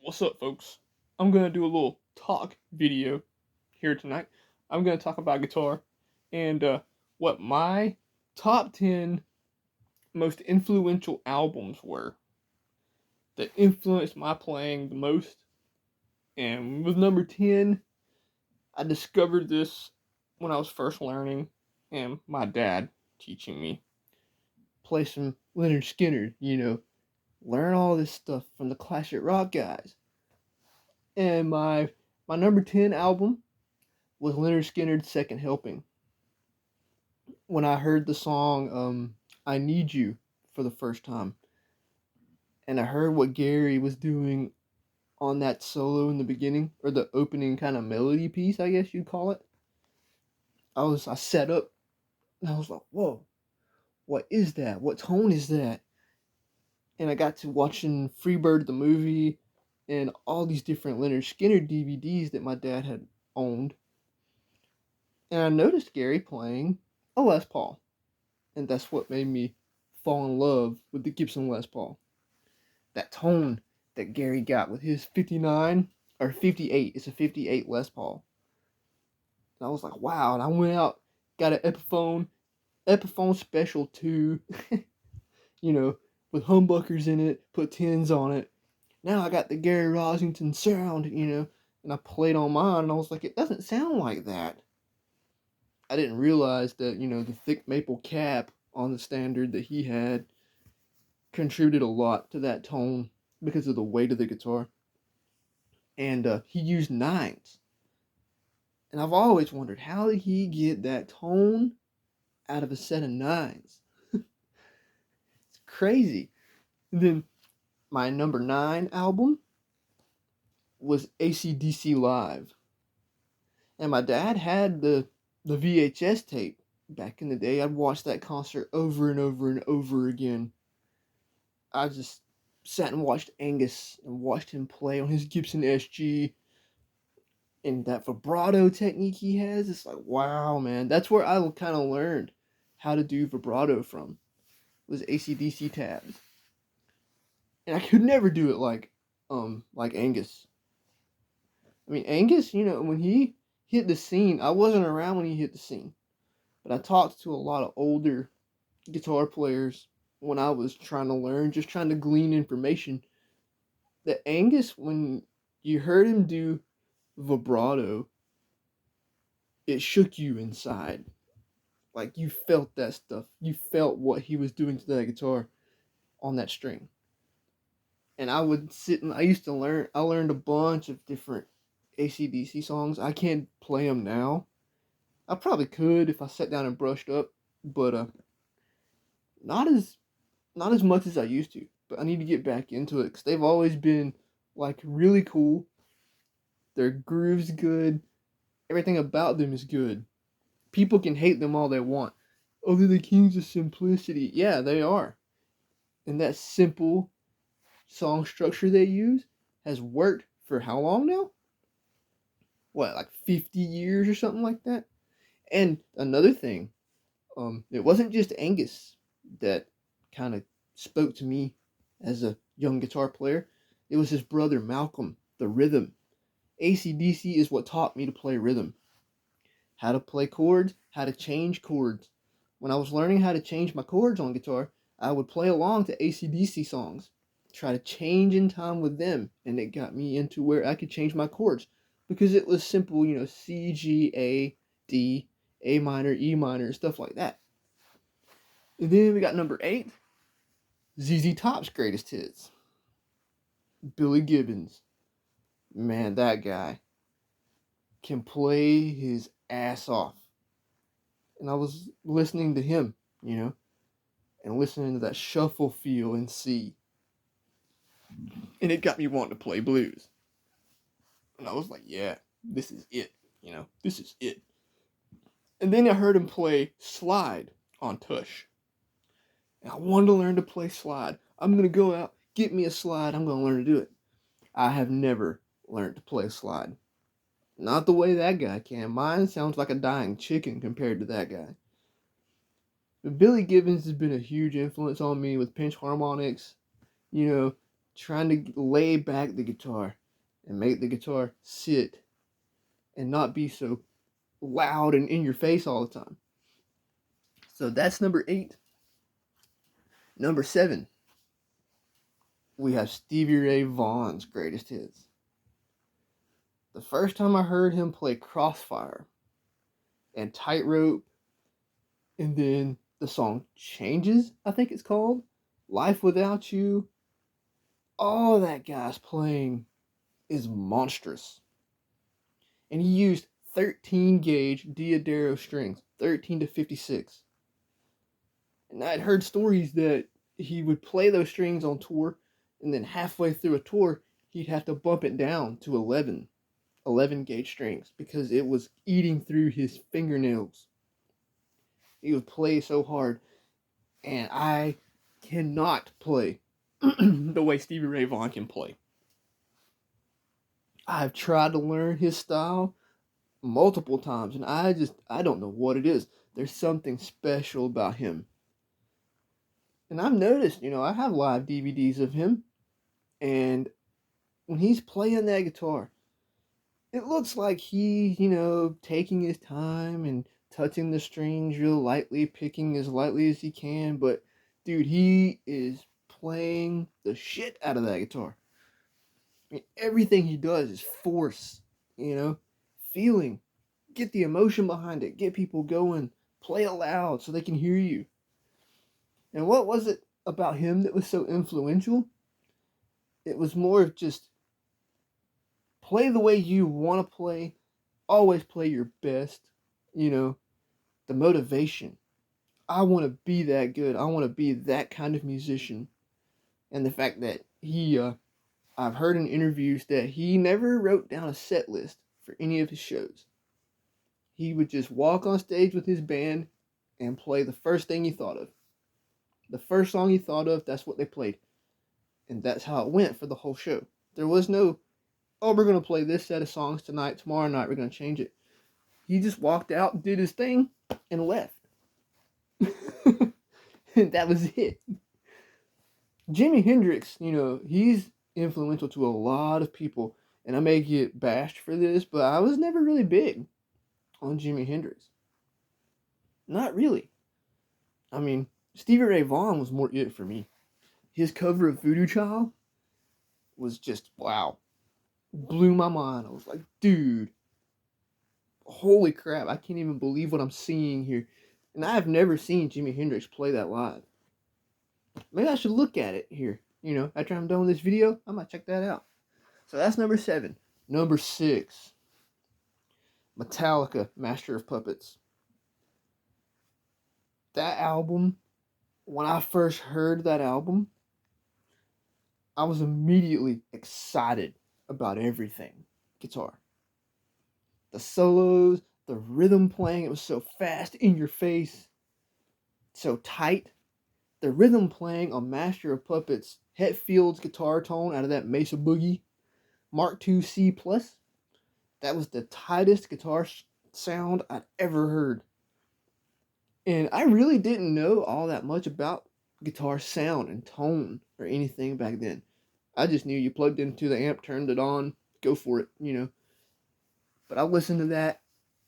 What's up, folks? I'm gonna do a little talk video here tonight. I'm gonna talk about guitar and what my top 10 most influential albums were that influenced my playing the most. And with number 10, I discovered this when I was first learning, and my dad teaching me play some Leonard Skinner, learn all this stuff from the classic rock guys. And my number 10 album was Leonard Skinner's Second Helping. When I heard the song I Need You for the first time, and I heard what Gary was doing on that solo in the beginning, or the opening kind of melody piece, I guess you'd call it, I set up and I was like, whoa, what is that? What tone is that? And I got to watching Freebird the movie and all these different Leonard Skinner DVDs that my dad had owned. And I noticed Gary playing a Les Paul. And that's what made me fall in love with the Gibson Les Paul. That tone that Gary got with his 59 or 58, it's a 58 Les Paul. And I was like, wow. And I went out, got an Epiphone Special 2, with humbuckers in it, put tins on it. Now I got the Gary Rossington sound, and I played on mine, and I was like, it doesn't sound like that. I didn't realize that, the thick maple cap on the standard that he had contributed a lot to that tone because of the weight of the guitar. And he used nines. And I've always wondered, how did he get that tone out of a set of nines? It's crazy. And then my number 9 album was Acdc Live. And my dad had the VHS tape back in the day. I'd watch that concert over and over and over again. I just sat and watched Angus and watched him play on his Gibson SG. And that vibrato technique he has, it's like, wow, man. That's where I kind of learned how to do vibrato from, was AC/DC tabs. And I could never do it like Angus. I mean, Angus, when he hit the scene, I wasn't around when he hit the scene. But I talked to a lot of older guitar players when I was trying to learn, just trying to glean information. That Angus, when you heard him do vibrato, it shook you inside. Like, you felt that stuff. You felt what he was doing to that guitar on that string. And I would sit and I learned a bunch of different AC/DC songs. I can't play them now. I probably could if I sat down and brushed up, but not as much as I used to. But I need to get back into it because they've always been like really cool. Their groove's good. Everything about them is good. People can hate them all they want. Oh, they're the kings of simplicity. Yeah, they are. And that simple song structure they use has worked for how long now? What, like 50 years or something like that? And another thing, it wasn't just Angus that kind of spoke to me as a young guitar player. It was his brother Malcolm, the rhythm. AC/DC is what taught me to play rhythm. How to play chords, how to change chords. When I was learning how to change my chords on guitar, I would play along to AC/DC songs, try to change in time with them, and it got me into where I could change my chords because it was simple, C, G, A, D, A minor, E minor, stuff like that. And then we got number 8, ZZ Top's greatest hits. Billy Gibbons. Man, that guy can play his ass off. And I was listening to him, and listening to that shuffle feel in C. And it got me wanting to play blues. And I was like, yeah, this is it, this is it. And then I heard him play slide on Tush. And I wanted to learn to play slide. I'm going to go out, get me a slide, I'm going to learn to do it. I have never learned to play slide. Not the way that guy can. Mine sounds like a dying chicken compared to that guy. But Billy Gibbons has been a huge influence on me with pinch harmonics, trying to lay back the guitar and make the guitar sit and not be so loud and in your face all the time. So that's number 8. Number 7, we have Stevie Ray Vaughan's greatest hits. The first time I heard him play Crossfire and Tightrope, and then the song Changes, I think it's called, Life Without You, all that guy's playing is monstrous. And he used 13 gauge Diodero strings, 13 to 56. And I'd heard stories that he would play those strings on tour, and then halfway through a tour, he'd have to bump it down to 11 gauge strings because it was eating through his fingernails. He would play so hard, and I cannot play the way Stevie Ray Vaughan can play. I've tried to learn his style multiple times, and I don't know what it is. There's something special about him. And I've noticed, I have live DVDs of him, and when he's playing that guitar, it looks like he's, taking his time and touching the strings real lightly, picking as lightly as he can, but dude, he is playing the shit out of that guitar. I mean, everything he does is force, feeling, get the emotion behind it, get people going, play it loud so they can hear you. And what was it about him that was so influential? It was more of just play the way you want to play, always play your best, the motivation. I want to be that good. I want to be that kind of musician. And the fact that I've heard in interviews that he never wrote down a set list for any of his shows. He would just walk on stage with his band and play the first thing he thought of. The first song he thought of, that's what they played. And that's how it went for the whole show. There was no, we're going to play this set of songs tonight, tomorrow night we're going to change it. He just walked out, did his thing, and left. And that was it. Jimi Hendrix, he's influential to a lot of people. And I may get bashed for this, but I was never really big on Jimi Hendrix. Not really. I mean, Stevie Ray Vaughan was more it for me. His cover of Voodoo Child was just, wow. Blew my mind. I was like, dude, holy crap, I can't even believe what I'm seeing here. And I have never seen Jimi Hendrix play that live. Maybe I should look at it here. After I'm done with this video, I might check that out. So that's number 7. Number 6. Metallica, Master of Puppets. That album, when I first heard that album, I was immediately excited about everything guitar. The solos, the rhythm playing, it was so fast, in your face, so tight. The rhythm playing on Master of Puppets, Hetfield's guitar tone out of that Mesa Boogie, Mark II C+, that was the tightest guitar sound I'd ever heard. And I really didn't know all that much about guitar sound and tone or anything back then. I just knew you plugged into the amp, turned it on, go for it, But I listened to that,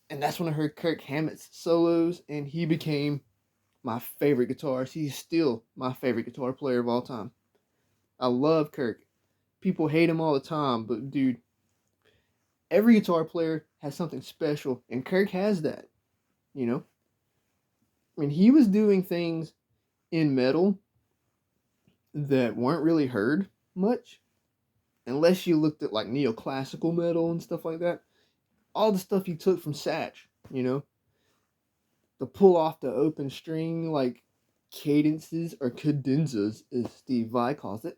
and that's when I heard Kirk Hammett's solos, and he became my favorite guitarist. He's still my favorite guitar player of all time. I love Kirk. People hate him all the time, but dude, every guitar player has something special, and Kirk has that, I mean, he was doing things in metal that weren't really heard much, unless you looked at like neoclassical metal and stuff like that. All the stuff he took from Satch, the pull off the open string, like cadences or cadenzas, as Steve Vai calls it.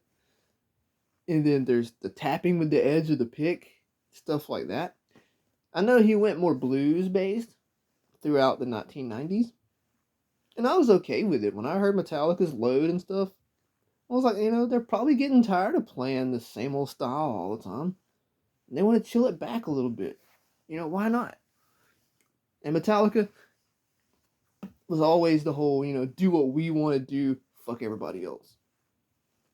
And then there's the tapping with the edge of the pick, stuff like that. I know he went more blues based throughout the 1990s. And I was okay with it. When I heard Metallica's Load and stuff, I was like, they're probably getting tired of playing the same old style all the time. And they want to chill it back a little bit. Why not? And Metallica was always the whole, do what we want to do, fuck everybody else.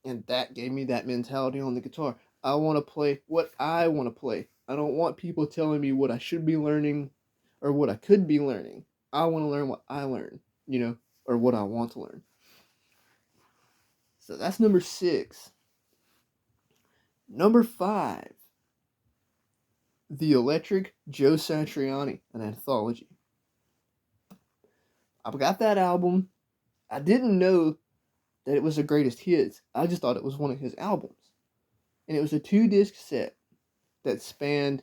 And that gave me that mentality on the guitar. I want to play what I want to play. I don't want people telling me what I should be learning or what I could be learning. I want to learn what I learn, or what I want to learn. So that's number 6. Number 5, The Electric Joe Satriani, an anthology. I've got that album. I didn't know that it was the greatest hits. I just thought it was one of his albums. And it was a 2-disc set that spanned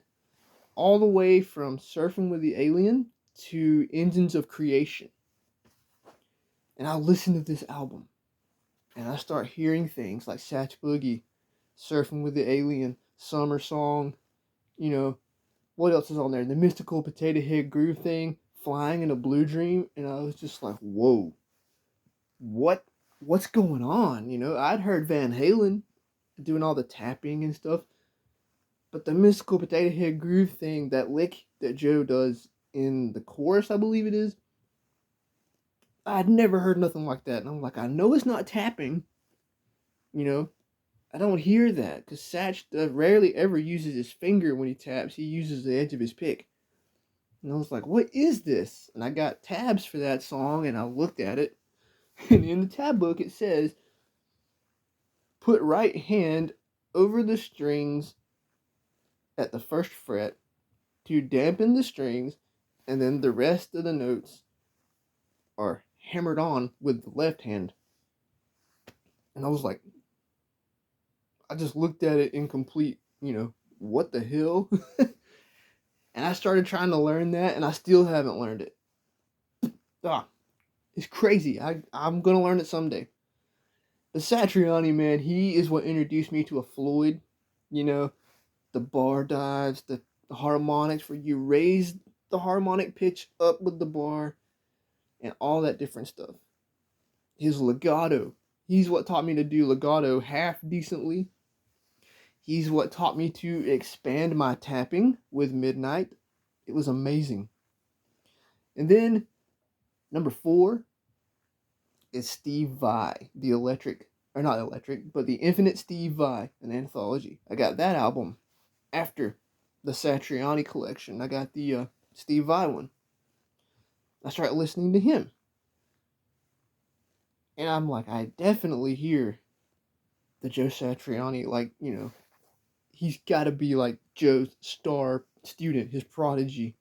all the way from Surfing with the Alien to Engines of Creation. And I listened to this album, and I start hearing things like Satch Boogie, Surfing with the Alien, Summer Song, what else is on there? The Mystical Potato Head Groove thing, Flying in a Blue Dream, and I was just like, whoa, what's going on? I'd heard Van Halen doing all the tapping and stuff, but the Mystical Potato Head Groove thing, that lick that Joe does in the chorus, I believe it is, I'd never heard nothing like that. And I'm like, I know it's not tapping. I don't hear that. Because Satch rarely ever uses his finger when he taps. He uses the edge of his pick. And I was like, what is this? And I got tabs for that song, and I looked at it. And in the tab book, it says, put right hand over the strings at the first fret to dampen the strings, and then the rest of the notes are hammered on with the left hand. And I was like, I just looked at it in complete, what the hell? And I started trying to learn that, and I still haven't learned it. It's crazy. I'm going to learn it someday. The Satriani, man, he is what introduced me to a Floyd. The bar dives, the harmonics where you raise the harmonic pitch up with the bar, and all that different stuff. His legato. He's what taught me to do legato half decently. He's what taught me to expand my tapping with Midnight. It was amazing. And then, number 4 is Steve Vai, the Infinite Steve Vai, an anthology. I got that album after the Satriani collection. I got the Steve Vai one. I started listening to him. And I'm like, I definitely hear the Joe Satriani, he's got to be like Joe's star student, his prodigy.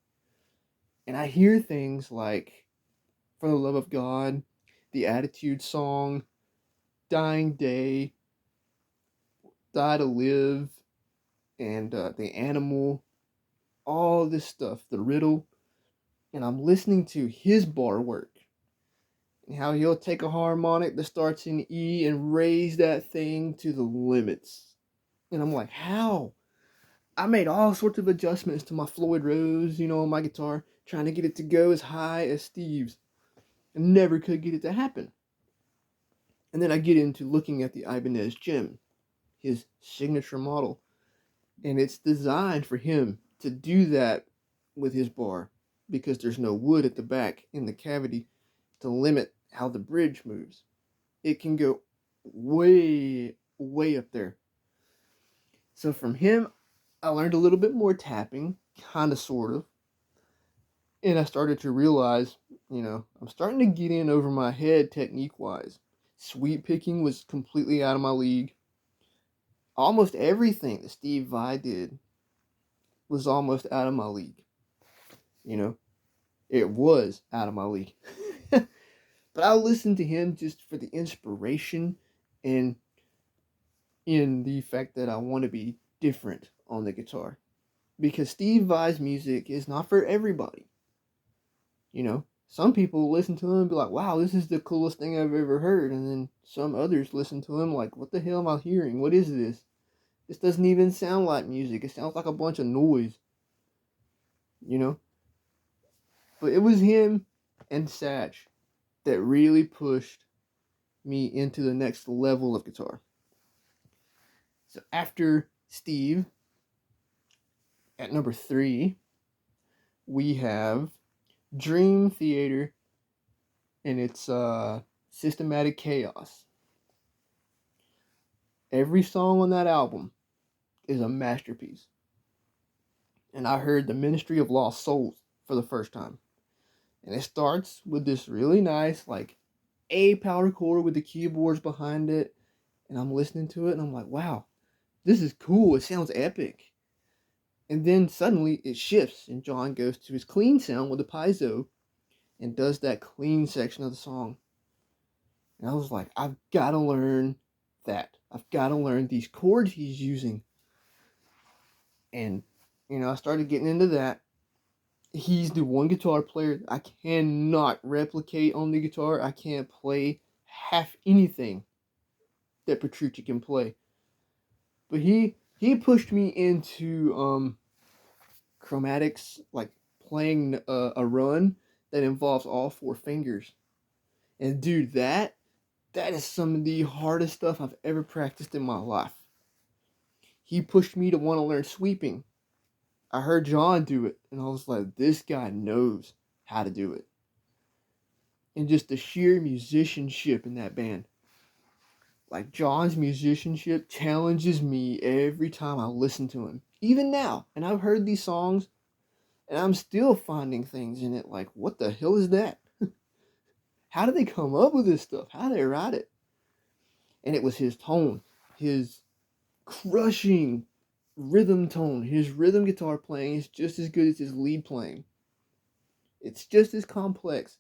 And I hear things like For the Love of God, the Attitude Song, Dying Day, Die to Live, and The Animal, all this stuff, The Riddle. And I'm listening to his bar work. And how he'll take a harmonic that starts in E and raise that thing to the limits. And I'm like, how? I made all sorts of adjustments to my Floyd Rose, on my guitar, trying to get it to go as high as Steve's. And never could get it to happen. And then I get into looking at the Ibanez Gem, his signature model. And it's designed for him to do that with his bar, because there's no wood at the back in the cavity to limit how the bridge moves. It can go way, way up there. So from him, I learned a little bit more tapping, kind of, sort of. And I started to realize, I'm starting to get in over my head technique-wise. Sweep picking was completely out of my league. Almost everything that Steve Vai did was almost out of my league. It was out of my league. But I listened to him just for the inspiration and in the fact that I want to be different on the guitar. Because Steve Vai's music is not for everybody. Some people listen to him and be like, wow, this is the coolest thing I've ever heard. And then some others listen to him like, what the hell am I hearing? What is this? This doesn't even sound like music. It sounds like a bunch of noise. But it was him and Satch that really pushed me into the next level of guitar. So after Steve, at number 3, we have Dream Theater and its Systematic Chaos. Every song on that album is a masterpiece. And I heard The Ministry of Lost Souls for the first time. And it starts with this really nice, like, A power chord with the keyboards behind it. And I'm listening to it and I'm like, wow, this is cool. It sounds epic. And then suddenly it shifts and John goes to his clean sound with the piezo and does that clean section of the song. And I was like, I've got to learn that. I've got to learn these chords he's using. And, I started getting into that. He's the one guitar player I cannot replicate on the guitar. I can't play half anything that Petrucci can play. But he pushed me into chromatics, like playing a run that involves all four fingers. And dude, that is some of the hardest stuff I've ever practiced in my life. He pushed me to want to learn sweeping. I heard John do it, and I was like, this guy knows how to do it. And just the sheer musicianship in that band. Like, John's musicianship challenges me every time I listen to him. Even now. And I've heard these songs, and I'm still finding things in it like, what the hell is that? How did they come up with this stuff? How did they write it? And it was his tone, his crushing rhythm tone. His rhythm guitar playing is just as good as his lead playing. It's just as complex.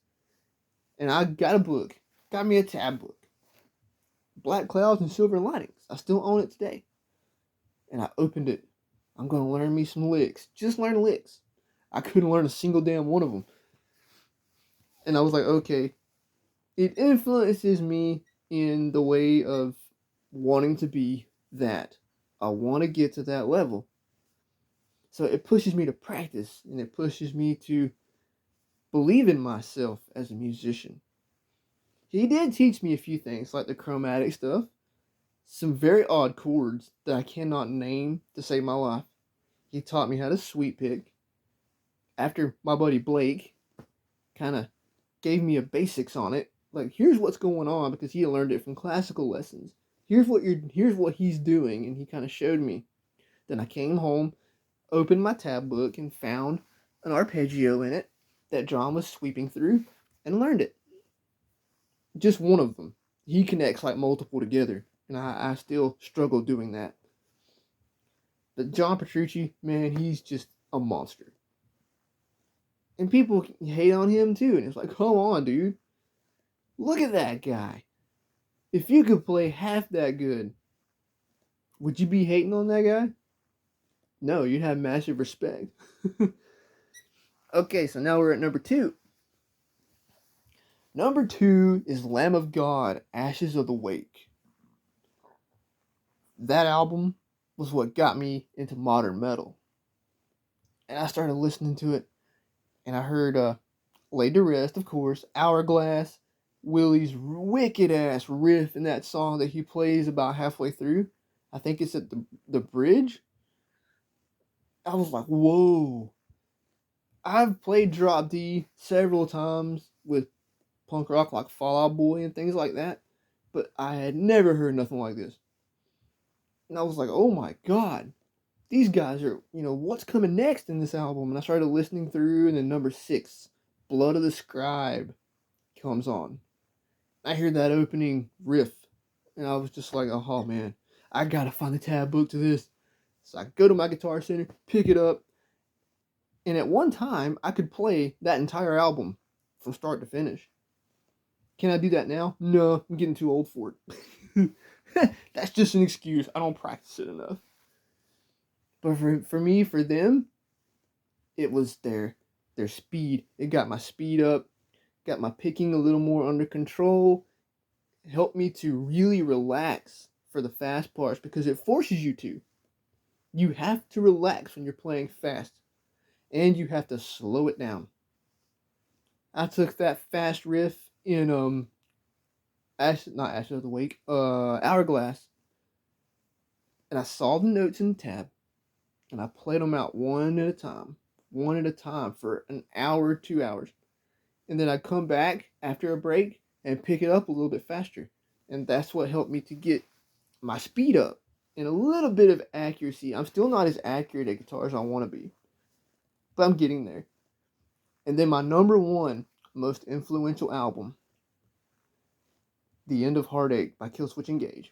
And I got a book. Got me a tab book. Black Clouds and Silver Linings. I still own it today. And I opened it. I'm going to learn me some licks. Just learn licks. I couldn't learn a single damn one of them. And I was like, okay. It influences me in the way of wanting to be that. I want to get to that level. So it pushes me to practice. And it pushes me to believe in myself as a musician. He did teach me a few things, like the chromatic stuff. Some very odd chords that I cannot name to save my life. He taught me how to sweep pick. After my buddy Blake kind of gave me a basics on it, like, here's what's going on, because he had learned it from classical lessons. Here's what he's doing, and he kind of showed me. Then I came home, opened my tab book, and found an arpeggio in it that John was sweeping through, and learned it. Just one of them. He connects like multiple together, and I still struggle doing that. But John Petrucci, man, he's just a monster. And people hate on him too, and it's like, come on, dude. Look at that guy. If you could play half that good, would you be hating on that guy? No, you'd have massive respect. Okay, so now we're at number 2. Number 2 is Lamb of God, Ashes of the Wake. That album was what got me into modern metal. And I started listening to it, and I heard Laid to Rest, of course, Hourglass, Willie's wicked-ass riff in that song that he plays about halfway through. I think it's at the bridge. I was like, whoa. I've played Drop D several times with punk rock like Fall Out Boy and things like that, but I had never heard nothing like this. And I was like, oh my god, these guys are, what's coming next in this album? And I started listening through, and then number 6, Blood of the Scribe, comes on. I hear that opening riff, and I was just like, oh man, I gotta find the tab book to this. So I go to my Guitar Center, pick it up, and at one time, I could play that entire album from start to finish. Can I do that now? No, I'm getting too old for it. That's just an excuse. I don't practice it enough. But for me, for them, it was their speed. It got my speed up, got my picking a little more under control, helped me to really relax for the fast parts, because it forces you to. You have to relax when you're playing fast, and you have to slow it down. I took that fast riff in Ashes of the Wake, Hourglass, and I saw the notes in the tab, and I played them out one at a time for an hour, 2 hours, and then I'd come back after a break and pick it up a little bit faster, and that's what helped me to get my speed up and a little bit of accuracy. I'm still not as accurate at guitar as I want to be, but I'm getting there. And then my number one most influential album, The End of Heartache by Killswitch Engage.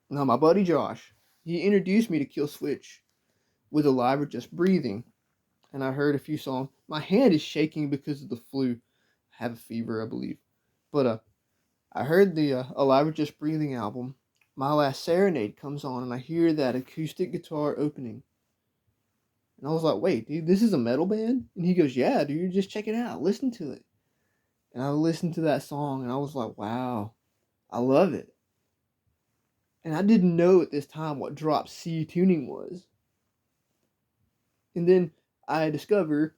Now, my buddy Josh, he introduced me to Killswitch with Alive or Just Breathing, and I heard a few songs. My hand is shaking because of the flu. I have a fever, I believe. But I heard the Alive or Just Breathing album. My Last Serenade comes on, and I hear that acoustic guitar opening. And I was like, wait, dude, this is a metal band? And he goes, yeah, dude, just check it out. Listen to it. And I listened to that song, and I was like, wow, I love it. And I didn't know at this time what drop C tuning was. And then I discovered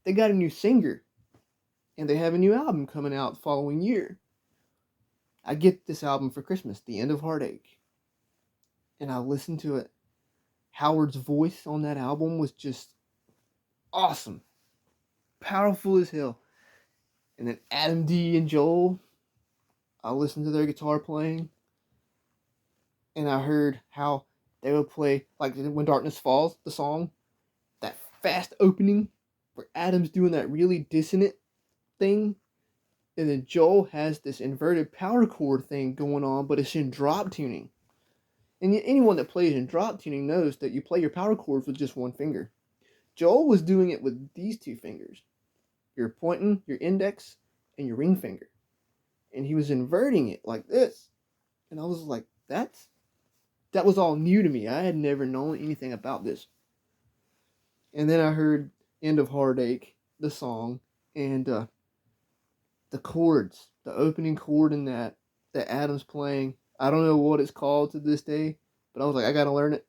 they got a new singer, and they have a new album coming out the following year. I get this album for Christmas, The End of Heartache, and I listened to it. Howard's voice on that album was just awesome, powerful as hell. And then Adam D and Joel, I listened to their guitar playing, and I heard how they would play, like When Darkness Falls, the song, that fast opening where Adam's doing that really dissonant thing, and then Joel has this inverted power chord thing going on, but it's in drop tuning. And anyone that plays in drop tuning knows that you play your power chords with just one finger. Joel was doing it with these two fingers. Your pointing, your index, and your ring finger. And he was inverting it like this. And I was like, that was all new to me. I had never known anything about this. And then I heard End of Heartache, the song, and the chords, the opening chord in that Adam's playing. I don't know what it's called to this day, but I was like, I gotta learn it.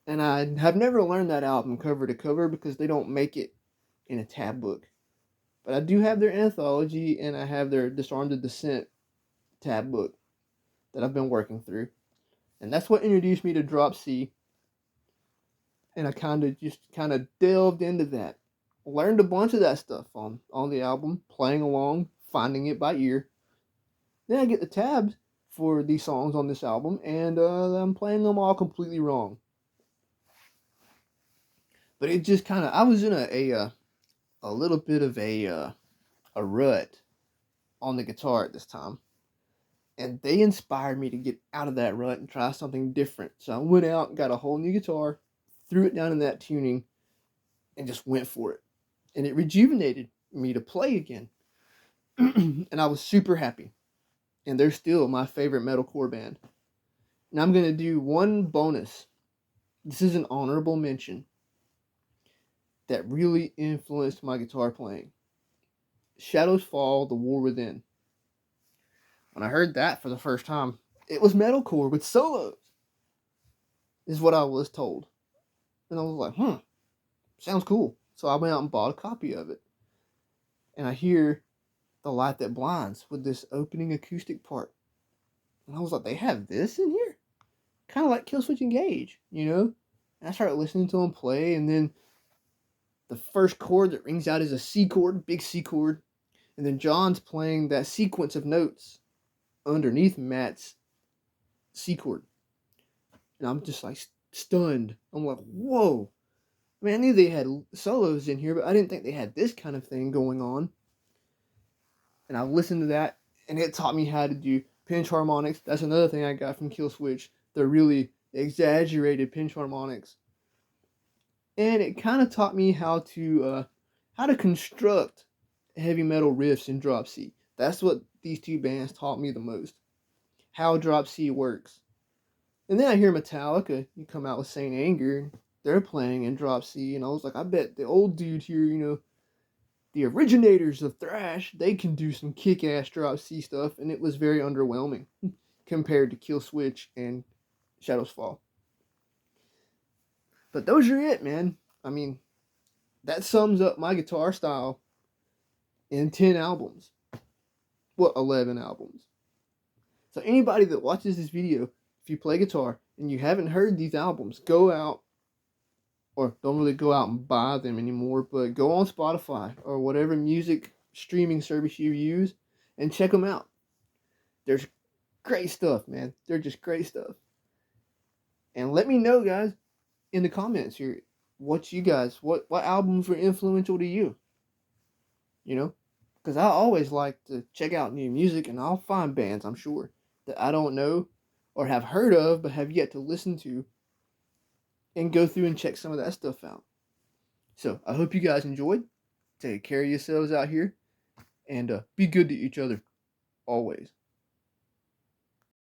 And I have never learned that album cover to cover because they don't make it in a tab book. But I do have their anthology, and I have their Disarmed the Descent tab book that I've been working through. And that's what introduced me to Drop C. And I kind of delved into that. Learned a bunch of that stuff on the album, playing along, finding it by ear. Then I get the tabs for these songs on this album, and I'm playing them all completely wrong. But it just kind of, I was in a little bit of a rut on the guitar at this time. And they inspired me to get out of that rut and try something different. So I went out and got a whole new guitar, threw it down in that tuning, and just went for it. And it rejuvenated me to play again. And I was super happy. And they're still my favorite metalcore band. Now I'm going to do one bonus. This is an honorable mention that really influenced my guitar playing. Shadows Fall, The War Within. When I heard that for the first time, it was metalcore with solos, is what I was told. And I was like, sounds cool. So I went out and bought a copy of it. And I hear The Light That Blinds with this opening acoustic part. And I was like, they have this in here? Kind of like Killswitch Engage, you know? And I started listening to them play, and then the first chord that rings out is a C chord, big C chord. And then John's playing that sequence of notes underneath Matt's C chord. And I'm just like stunned. I'm like, whoa. I mean, I knew they had solos in here, but I didn't think they had this kind of thing going on. And I listened to that, and it taught me how to do pinch harmonics. That's another thing I got from Killswitch. They're really exaggerated pinch harmonics. And it kind of taught me how to construct heavy metal riffs in Drop C. That's what these two bands taught me the most. How Drop C works. And then I hear Metallica, you come out with Saint Anger, they're playing in Drop C, and I was like, I bet the old dude here, you know, the originators of thrash, they can do some kick-ass Drop C stuff, and it was very underwhelming compared to Killswitch and Shadows Fall. But those are it, man. I mean, that sums up my guitar style in 10 albums. 11 albums. So anybody that watches this video, if you play guitar and you haven't heard these albums, go out, or don't really go out and buy them anymore, but go on Spotify or whatever music streaming service you use and check them out. There's great stuff, man. They're just great stuff. And let me know, guys, in the comments here, what albums were influential to you. You know, because I always like to check out new music, and I'll find bands, I'm sure, that I don't know or have heard of but have yet to listen to, and go through and check some of that stuff out. So I hope you guys enjoyed. Take care of yourselves out here, and be good to each other always.